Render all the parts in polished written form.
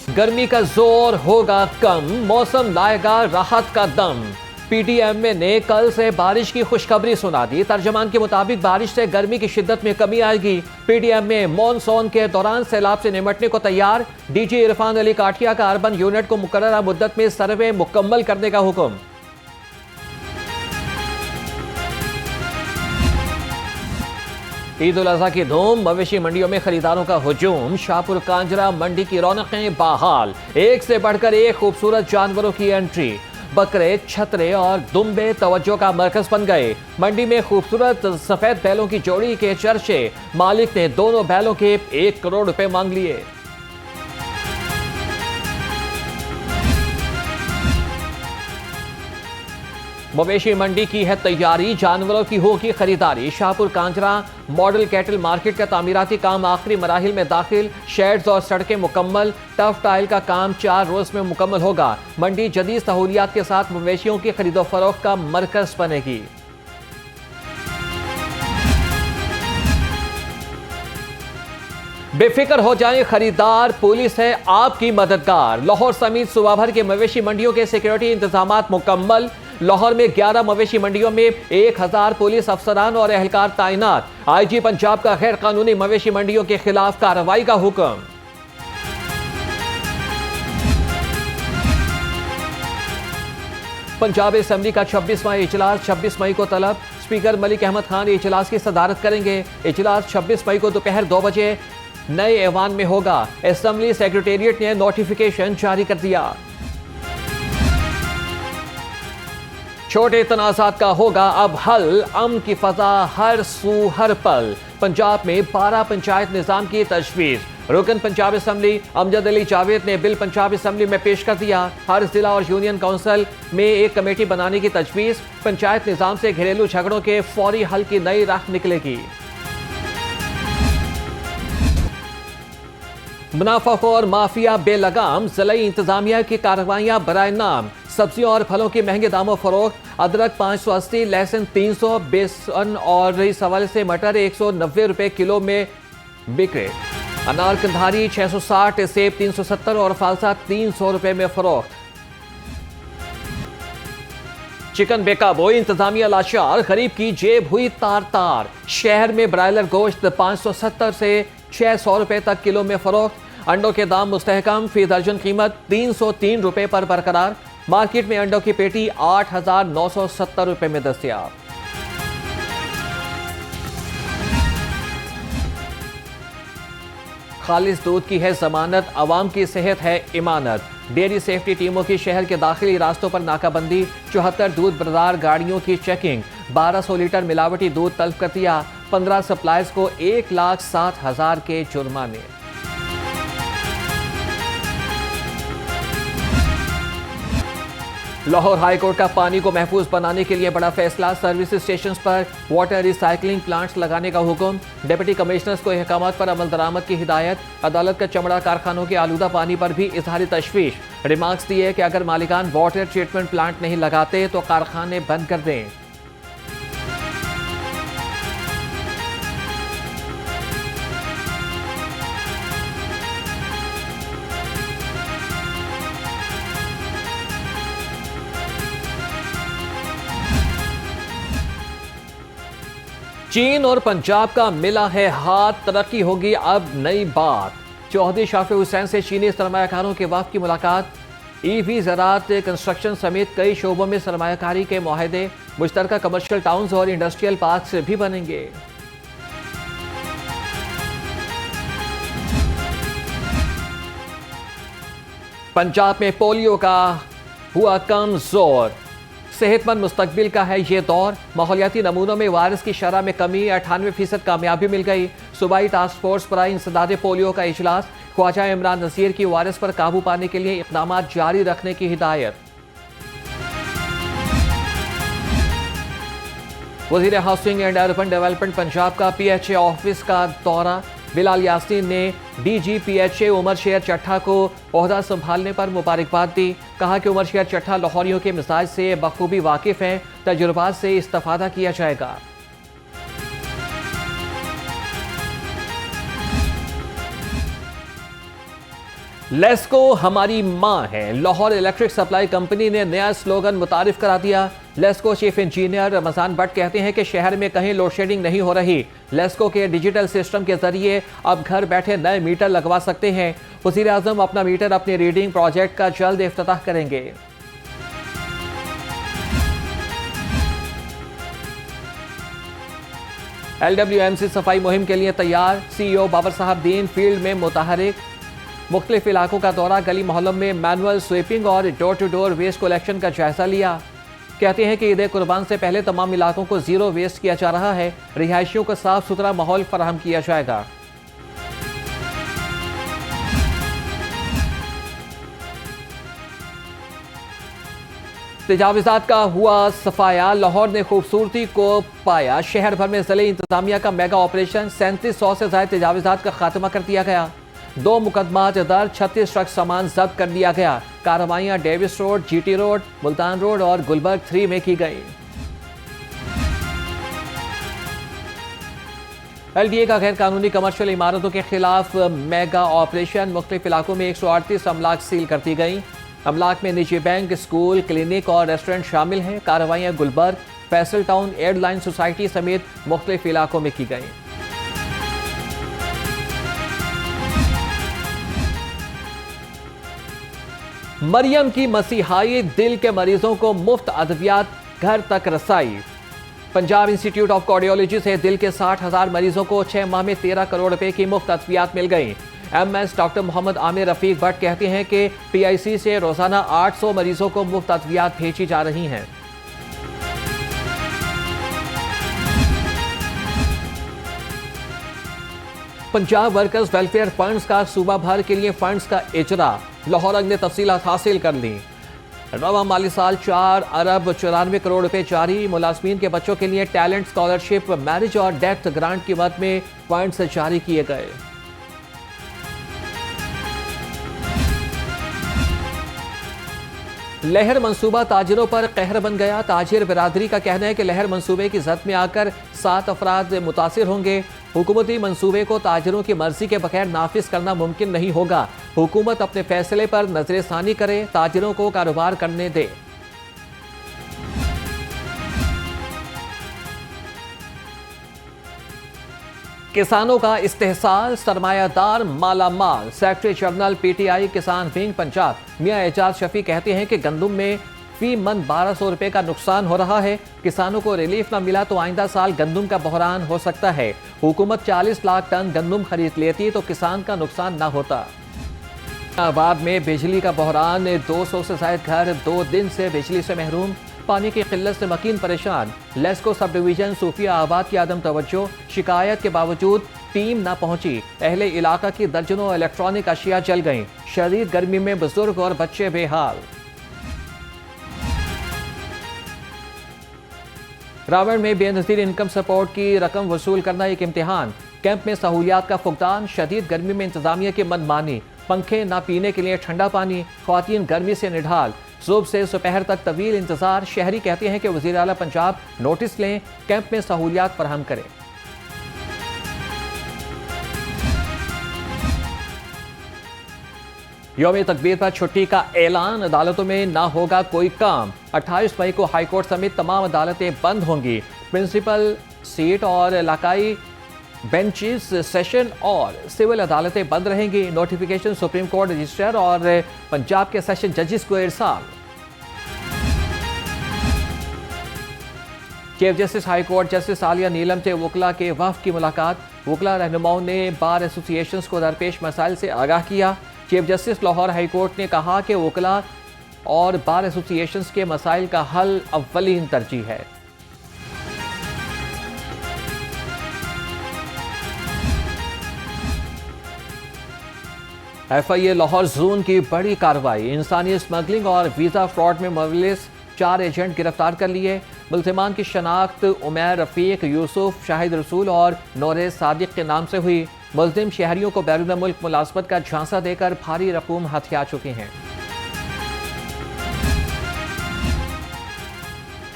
गर्मी का जोर होगा कम, मौसम लाएगा राहत का दम। पीटीएमए ने कल से बारिश की खुशखबरी सुना दी। तर्जमान के मुताबिक बारिश से गर्मी की शिद्दत में कमी आएगी। पीटीएमए मॉनसून के दौरान सैलाब से निपटने को तैयार। डीजी इरफान अली काठिया का अर्बन यूनिट को मुकर्ररा मुद्दत में सर्वे मुकम्मल करने का हुक्म। ईद उल अजहा की धूम, मवेशी मंडियों में खरीदारों का हुजूम। शाहपुर कांजरा मंडी की रौनकें बहाल, एक से बढ़कर एक खूबसूरत जानवरों की एंट्री। बकरे, छतरे और दुम्बे तवज्जो का मरकज बन गए। मंडी में खूबसूरत सफेद बैलों की जोड़ी के चर्चे। मालिक ने दोनों बैलों के 1 करोड़ रुपए मांग लिए। मवेशी मंडी की है तैयारी, जानवरों की होगी खरीदारी। Shahpur Kanjra model cattle market का तामीराती काम आखिरी मराहिल में दाखिल। शेड्स और सड़कें मुकम्मल। टफ टाइल का काम 4 रोज में मुकम्मल होगा। मंडी जदीद सहूलियात के साथ मवेशियों की खरीदो फरोख्त का मरकज बनेगी। बेफिक्र हो जाएं खरीदार, पुलिस है आपकी मददगार। लाहौर समेत सूबा भर के मवेशी मंडियों के सिक्योरिटी इंतजाम मुकम्मल। लाहौर में 11 मवेशी मंडियों में 1000 पुलिस अफसरान और एहलकार तैनात। आईजी पंजाब का गैर कानूनी मवेशी मंडियों के खिलाफ कार्रवाई का हुक्म। पंजाब असेंबली का 26वां इजलास 26 मई को तलब। स्पीकर मलिक अहमद खान इजलास की सदारत करेंगे। इजलास 26 मई को दोपहर 2 बजे नए ऐवान में होगा। असेंबली सेक्रेटेरिएट ने नोटिफिकेशन जारी कर दिया। छोटे तनाज़ात का होगा अब हल, अमन की फजा हर सू हर पल। पंजाब में 12 पंचायत निज़ाम की तजवीज़। रुकन पंजाब असेंबली अमजद अली जावेद ने बिल पंजाब असेंबली में पेश कर दिया। हर जिला और यूनियन काउंसिल में एक कमेटी बनाने की तजवीज़। पंचायत निज़ाम से घरेलू झगड़ों के फौरी हल की नई राह निकलेगी। मुनाफाखोर माफिया बेलगाम, ज़िलाई इंतजामिया की कार्रवाइयां बराए नाम। सब्जियों और फलों के महंगे दामों फरोख्त। अदरक 580, लहसुन 300, बेसन और इस हवाले से मटर 190 रुपए किलो में बिके। अनार कंधारी 660, सेब 370 और फालसा 300 रुपए में फरोख्त। चिकन बेकाबू, इंतजामिया लाचार, गरीब की जेब हुई तार तार। शहर में ब्रायलर गोश्त 570 से 600 रुपए तक किलो में फरोख्त। अंडों के दाम मुस्तहकम, फी दर्जन कीमत 303 रुपए पर बरकरार। मार्केट में अंडों की पेटी 8,970 रुपए में दस्तयाब। खालिस दूध की है जमानत, अवाम की सेहत है इमानत। डेयरी सेफ्टी टीमों की शहर के दाखिली रास्तों पर नाकाबंदी। 74 दूध बरदार गाड़ियों की चेकिंग। 1200 लीटर मिलावटी दूध तलब कर दिया। 15 सप्लायर्स को 1,07,000 के जुर्माने। लाहौर हाईकोर्ट का पानी को महफूज बनाने के लिए बड़ा फैसला। सर्विस स्टेशन पर वाटर रिसाइकलिंग प्लांट्स लगाने का हुक्म। डिप्टी कमिश्नर्स को अहकामात पर अमल दरामद की हिदायत। अदालत का चमड़ा कारखानों के आलूदा पानी पर भी इजहारी तशवीश। रिमार्क्स दिए कि अगर मालिकान वाटर ट्रीटमेंट प्लांट नहीं लगाते तो कारखाने बंद कर दें। चीन और पंजाब का मिला है हाथ, तरक्की होगी अब नई बात। चौधरी शाफी हुसैन से चीनी सरमायाकारों के वफ़द की मुलाकात। ईवी, ज़राअत, कंस्ट्रक्शन समेत कई शोबों में सरमायाकारी के मुआहदे। मुश्तरका कमर्शियल टाउन्स और इंडस्ट्रियल पार्क्स भी बनेंगे। पंजाब में पोलियो का हुआ कम जोर। सेहतमंद मुस्तकबिल का है ये दौर। माहौलियाती नमूनों में वायरस की शरह में कमी, 98% कामयाबी मिल गई। सूबाई टास्क फोर्स पर इंसदादे पोलियो का इजलास। ख्वाजा इमरान नज़ीर की वायरस पर काबू पाने के लिए इक़दाम जारी रखने की हिदायत। वज़ीर housing and urban development Punjab का PHA ऑफिस का दौरा। बिलाल यासीन ने DG PHA उमर शेर चट्ठा को ओहदा संभालने पर मुबारकबाद दी। कहा कि उमर शेर चट्ठा लाहौरियों के मिजाज से बखूबी वाकिफ हैं, तजुर्बात से इस्तेफादा किया जाएगा। लेस्को हमारी मां है। लाहौर इलेक्ट्रिक सप्लाई कंपनी ने नया स्लोगन मुतारिफ करा दिया। लेस्को चीफ इंजीनियर रमजान भट्ट कहते हैं कि शहर में कहीं लोड शेडिंग नहीं हो रही। लेस्को के डिजिटल सिस्टम के जरिए अब घर बैठे नए मीटर लगवा सकते हैं। वज़ीर आज़म अपना मीटर अपनी रीडिंग प्रोजेक्ट का जल्द इफ्तिताह करेंगे। LWMC सफाई मुहिम के लिए तैयार। CEO बाबर साहब दीन फील्ड में मुतहरिक। मुख्तलिफ इलाकों का दौरा, गली मोहल्लों में मैनुअल स्वीपिंग और door to door waste collection का जायजा लिया। कहते हैं कि ईद कुर्बान से पहले तमाम इलाकों को जीरो वेस्ट किया जा रहा है। रिहायशियों को साफ सुथरा माहौल फराहम किया जाएगा। तजावीज़ात का हुआ सफाया, लाहौर ने खूबसूरती को पाया। शहर भर में ज़िले इंतजामिया का मेगा ऑपरेशन, 3700 से ज्यादा तजावीज़ात का खात्मा कर दिया गया। 2 मुकदमात दर्ज, 36 ट्रक सामान जब्त कर लिया गया। कार्रवाइयां Davis road, GT road, Multan road और गुलबर्ग 3 में की गई। LDA का गैर कानूनी कमर्शियल इमारतों के खिलाफ मेगा ऑपरेशन, मुख्तलिफ इलाकों में 138 अमलाक सील कर दी गई। अमलाक में निजी बैंक, स्कूल, क्लिनिक और रेस्टोरेंट शामिल हैं। कार्रवाइयां Gulberg, Faisal town, airline society समेत मुख्तलिफ इलाकों में की गई। मरियम की मसीहाई, दिल के मरीजों को मुफ्त अद्वियात घर तक रसाई। पंजाब इंस्टीट्यूट ऑफ कार्डियोलॉजी से दिल के 60,000 मरीजों को 6 माह में 13 करोड़ रुपए की मुफ्त अद्वियात मिल गई। MS डॉक्टर मोहम्मद आमिर रफीक भट्ट कहते हैं कि PIC से रोजाना 800 मरीजों को मुफ्त अद्वियात भेजी जा रही हैं। पंजाब वर्कर्स वेलफेयर फंड्स का सूबा भर के लिए फंड्स का इजरा, लाहौर ने तफसीलात हासिल कर ली। रवा माली साल 4 अरब 94 करोड़ रुपए जारी। मुलाजमीन के बच्चों के लिए टैलेंट स्कॉलरशिप, मैरिज और डेथ ग्रांट की मद में फंड्स जारी किए गए। लहर मंसूबा ताजिरों पर कहर बन गया। ताजिर बिरादरी का कहना है कि लहर मंसूबे की जद में आकर 7 अफराद मुतासिर होंगे। हुकूमती मंसूबे को ताजिरों की मर्जी के बगैर नाफिज करना मुमकिन नहीं होगा। हुकूमत अपने फैसले पर नजरसानी करे, ताजिरों को कारोबार करने दे। किसानों का इस्तेहसाल, सरमायादार मालामाल। सेक्रेटरी जनरल PTI किसान विंग पंजाब मियां एजाज शफी कहते हैं कि गंदुम में फी मन 1200 रुपए का नुकसान हो रहा है। किसानों को रिलीफ न मिला तो आइंदा साल गंदुम का बहरान हो सकता है। हुकूमत 40 लाख टन गंदुम खरीद लेती तो किसान का नुकसान न होता। आबाद में बिजली का बहरान, 200 से ज्यादा घर 2 दिन से बिजली से महरूम। पानी की किल्लत से मकीन परेशान। लेस्को सब डिवीजन सूफिया आबाद की आदम तवज्जो, शिकायत के बावजूद टीम न पहुंची। अहले इलाका की दर्जनों इलेक्ट्रॉनिक अशिया जल गईं। शदीद गर्मी में बुजुर्ग और बच्चे बेहाल। रावण में बेनज़ीर इनकम सपोर्ट की रकम वसूल करना एक इम्तिहान। कैंप में सहूलियात का फुकदान, शदीद गर्मी में इंतजामिया की मनमानी। पंखे ना पीने के लिए ठंडा पानी, ख्वातीन गर्मी से निढाल। सुबह से दोपहर तक तवील इंतजार। शहरी कहते हैं कि वज़ीर आला पंजाब नोटिस लें, कैंप में सहूलियात फराहम करें। यौम तकबीर पर छुट्टी का ऐलान, अदालतों में ना होगा कोई काम। 28 मई को हाईकोर्ट समेत तमाम अदालतें बंद होंगी। प्रिंसिपल सीट और इलाकाई बेंचेस, सेशन और सिविल अदालतें बंद रहेंगी। नोटिफिकेशन सुप्रीम कोर्ट रजिस्ट्रार और पंजाब के सेशन जजेस को इरसाल। Chief justice high court justice Aalia Neelam से वकला के वफ़द की मुलाकात। वकला रहनुमाओं ने बार एसोसिएशंस को दरपेश मसाइल से आगाह किया। Chief justice Lahore high court ने कहा कि वकला और बार एसोसिएशंस के मसाइल का हल अव्वलीन तरजीह है। FIA लाहौर जोन की बड़ी कार्रवाई। इंसानी स्मगलिंग और वीज़ा फ्रॉड में मुलविस 4 एजेंट गिरफ्तार कर लिए। मुल्ज़िमान की शनाख्त उमैर रफ़ीक, यूसुफ, शाहिद रसूल और नौरे सादिक के नाम से हुई। मुल्ज़िम शहरियों को बैरून मुल्क मुलाज़मत का झांसा देकर भारी रकूम हथिया चुके हैं।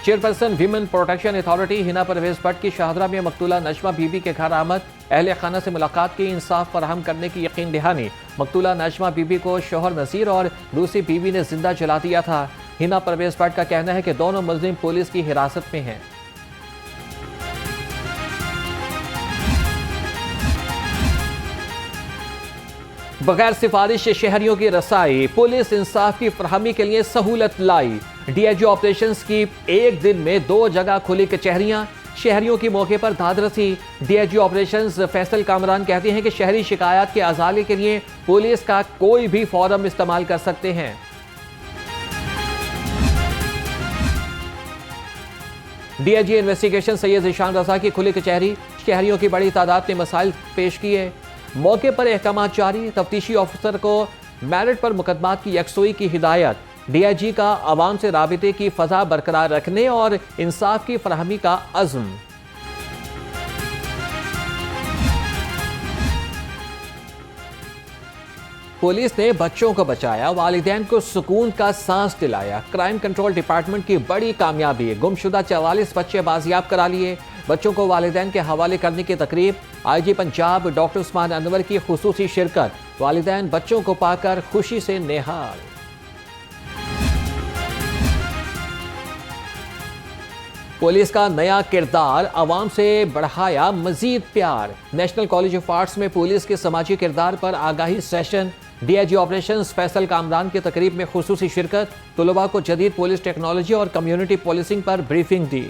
Chairperson women protection authority Hina Parvez Bhatt की शाहदरा में मकतूला नजमा बीबी के घर आमद, अहले खाना से मुलाकात की, इंसाफ फराहम करने की यकीन दहानी। मकतूला नजमा बीबी को शोहर नसीर और दूसरी बीवी ने जिंदा जला दिया था। हिना परवेज भट्ट का कहना है कि दोनों मुलजिम पुलिस की हिरासत में हैं। बगैर सिफारिश शहरियों की रसाई, पुलिस इंसाफ की फरहमी के लिए सहूलत लाई। डीआईजी ऑपरेशंस की एक दिन में 2 जगह खुली कचहरियां, शहरियों की मौके पर दादरसी। डीआईजी ऑपरेशंस फैसल कामरान कहते हैं कि शहरी शिकायत के अजाले के लिए पुलिस का कोई भी फोरम इस्तेमाल कर सकते हैं। डीआईजी इन्वेस्टिगेशन सैयद ज़ीशान रज़ा की खुली कचहरी, शहरियों की बड़ी तादाद ने मसाइल पेश किए। मौके पर अहकाम जारी, तफ्तीशी ऑफिसर को मेरिट पर मुकदमात की यकसुई की हिदायत। डीआईजी का आवाम से राबिते की फजा बरकरार रखने और इंसाफ की फराहमी का अज़्म। पुलिस ने बच्चों को बचाया, वालिदैन को सुकून का सांस दिलाया। क्राइम कंट्रोल डिपार्टमेंट की बड़ी कामयाबी, गुमशुदा 44 बच्चे बाजियाब करा लिए। बच्चों को वालिदैन के हवाले करने की तकरीब, आईजी पंजाब डॉक्टर उस्मान अनवर की खुसूसी शिरकत। वालिदैन बच्चों को पाकर खुशी से नेहाल। पुलिस का नया किरदार, अवाम से बढ़ाया मजीद प्यार। नेशनल कॉलेज ऑफ आर्ट्स में पुलिस के समाजी किरदार पर आगाही session. DIG operations Faisal Kamran की तकरीब में खुसूसी शिरकत। तुलबा को जदीद पुलिस टेक्नोलॉजी और कम्युनिटी पुलिसिंग पर ब्रीफिंग दी।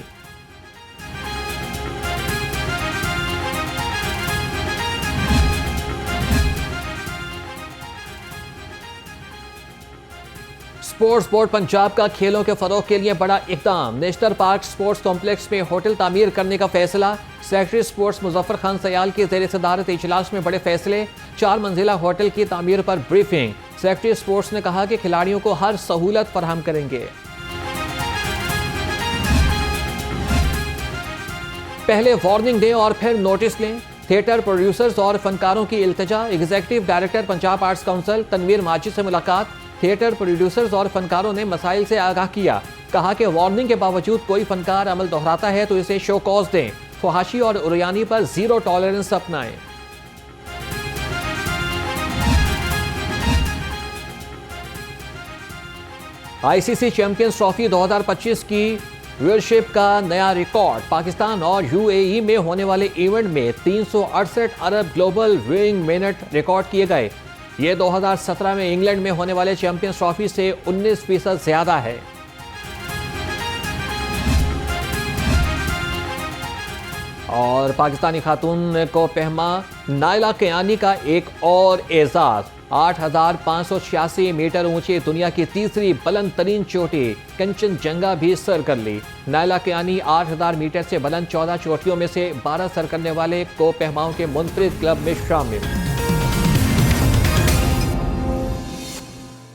स्पोर्ट्स बोर्ड पंजाब का खेलों के फरोग के लिए बड़ा इकदाम। नेशनल पार्क स्पोर्ट्स कॉम्प्लेक्स में होटल तामीर करने का फैसला। सेक्रेटरी स्पोर्ट्स मुजफ्फर खान सयाल की ज़ेर सदारत इजलास में बड़े फैसले। 4 मंजिला होटल की तामीर पर ब्रीफिंग। सेक्रेटरी स्पोर्ट्स ने कहा कि खिलाड़ियों को हर सहूलत फराहम करेंगे। पहले वार्निंग दें और फिर नोटिस लें। थिएटर प्रोड्यूसर्स और फनकारों की इल्तिजा। Executive director Punjab arts council Tanveer Majid से मुलाकात। थिएटर प्रोड्यूसर्स और फनकारों ने मसाइल से आगाह किया। कहा कि वार्निंग के बावजूद कोई फनकार अमल दोहराता है तो इसे शो कॉज दें। फहाशी और उरियानी पर 0 टॉलरेंस अपनाएं। आईसीसी चैंपियंस ट्रॉफी 2025 की व्यूअरशिप का नया रिकॉर्ड। पाकिस्तान और यूएई में होने वाले इवेंट में 368 अरब ग्लोबल व्यूइंग मिनट रिकॉर्ड किए गए। ये 2017 में इंग्लैंड में होने वाले चैंपियंस ट्रॉफी से 19% ज्यादा है। और पाकिस्तानी खातून को पहमा नाइला कियानी का एक और एजाज। 8,586 मीटर ऊंची दुनिया की तीसरी बुलंद तरीन चोटी कंचनजंगा भी सर कर ली। नाइला कियानी 8,000 मीटर से बुलंद 14 चोटियों में से 12 सर करने वाले को पहमाओं के मुनफरिद क्लब में शामिल।